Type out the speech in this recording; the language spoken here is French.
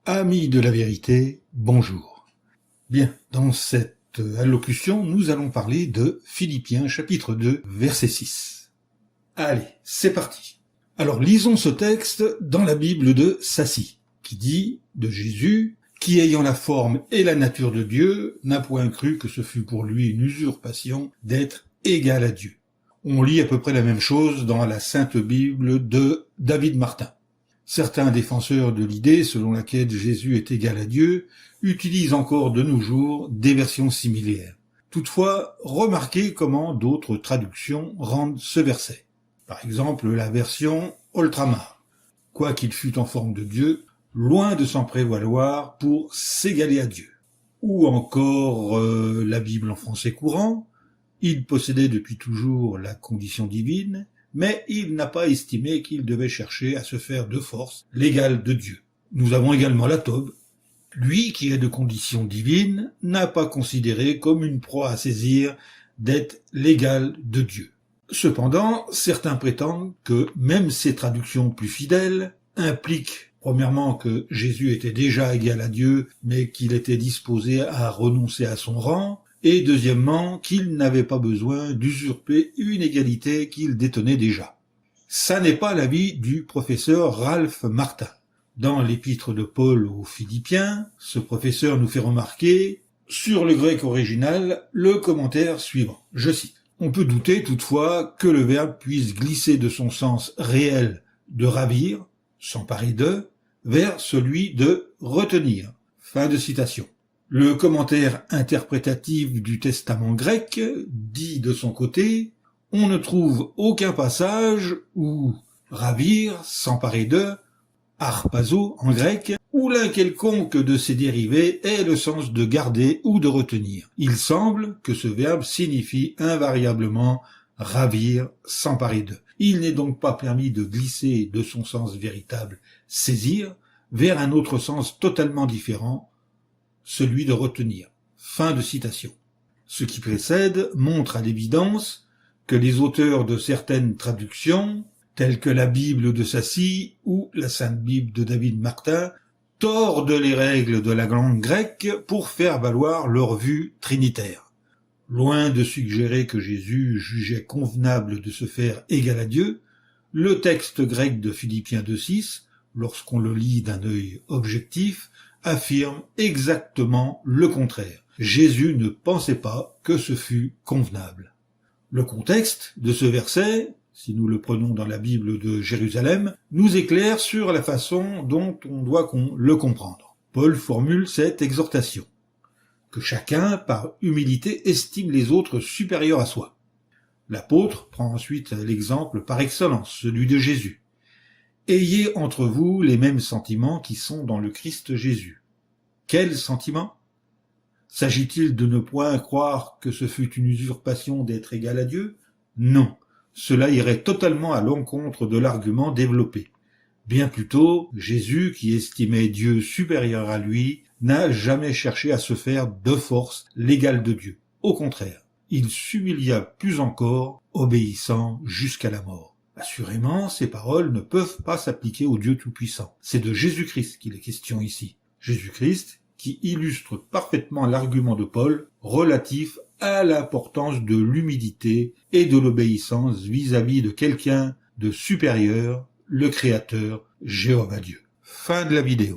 Amis de la vérité, bonjour. Bien, dans cette allocution, nous allons parler de Philippiens chapitre 2, verset 6. Allez, c'est parti. Alors lisons ce texte dans la Bible de Sassy, qui dit de Jésus, qui ayant la forme et la nature de Dieu, n'a point cru que ce fût pour lui une usurpation d'être égal à Dieu. On lit à peu près la même chose dans la Sainte Bible de David Martin. Certains défenseurs de l'idée selon laquelle Jésus est égal à Dieu utilisent encore de nos jours des versions similaires. Toutefois, remarquez comment d'autres traductions rendent ce verset. Par exemple, la version Oltramar. « Quoiqu'il fût en forme de Dieu, loin de s'en prévaloir pour s'égaler à Dieu. » Ou encore la Bible en français courant. « Il possédait depuis toujours la condition divine, mais il n'a pas estimé qu'il devait chercher à se faire de force l'égal de Dieu. » Nous avons également la Tob. « Lui qui est de condition divine n'a pas considéré comme une proie à saisir d'être l'égal de Dieu. » Cependant, certains prétendent que même ces traductions plus fidèles impliquent premièrement que Jésus était déjà égal à Dieu, mais qu'il était disposé à renoncer à son rang, et deuxièmement, qu'il n'avait pas besoin d'usurper une égalité qu'il détenait déjà. Ça n'est pas l'avis du professeur Ralph Martin. Dans l'épître de Paul aux Philippiens, ce professeur nous fait remarquer, sur le grec original, le commentaire suivant. Je cite. « On peut douter toutefois que le verbe puisse glisser de son sens réel de ravir, s'emparer de, vers celui de retenir. » Fin de citation. Le commentaire interprétatif du Testament grec dit de son côté « On ne trouve aucun passage où ravir, s'emparer de, harpazo en grec, ou l'un quelconque de ses dérivés ait le sens de garder ou de retenir. Il semble que ce verbe signifie invariablement ravir, s'emparer de. Il n'est donc pas permis de glisser de son sens véritable, saisir, vers un autre sens totalement différent, celui de retenir. » Fin de citation. Ce qui précède montre à l'évidence que les auteurs de certaines traductions, telles que la Bible de Sassy ou la Sainte Bible de David Martin, tordent les règles de la langue grecque pour faire valoir leur vue trinitaire. Loin de suggérer que Jésus jugeait convenable de se faire égal à Dieu, le texte grec de Philippiens 2.6, lorsqu'on le lit d'un œil objectif, affirme exactement le contraire. Jésus ne pensait pas que ce fût convenable. Le contexte de ce verset, si nous le prenons dans la Bible de Jérusalem, nous éclaire sur la façon dont on doit le comprendre. Paul formule cette exhortation. Que chacun, par humilité, estime les autres supérieurs à soi. L'apôtre prend ensuite l'exemple par excellence, celui de Jésus. Ayez entre vous les mêmes sentiments qui sont dans le Christ Jésus. Quels sentiments? S'agit-il de ne point croire que ce fût une usurpation d'être égal à Dieu? Non, cela irait totalement à l'encontre de l'argument développé. Bien plutôt, Jésus, qui estimait Dieu supérieur à lui, n'a jamais cherché à se faire de force l'égal de Dieu. Au contraire, il s'humilia plus encore, obéissant jusqu'à la mort. Assurément, ces paroles ne peuvent pas s'appliquer au Dieu Tout-Puissant. C'est de Jésus-Christ qu'il est question ici. Jésus-Christ qui illustre parfaitement l'argument de Paul relatif à l'importance de l'humilité et de l'obéissance vis-à-vis de quelqu'un de supérieur, le Créateur, Jéhovah Dieu. Fin de la vidéo.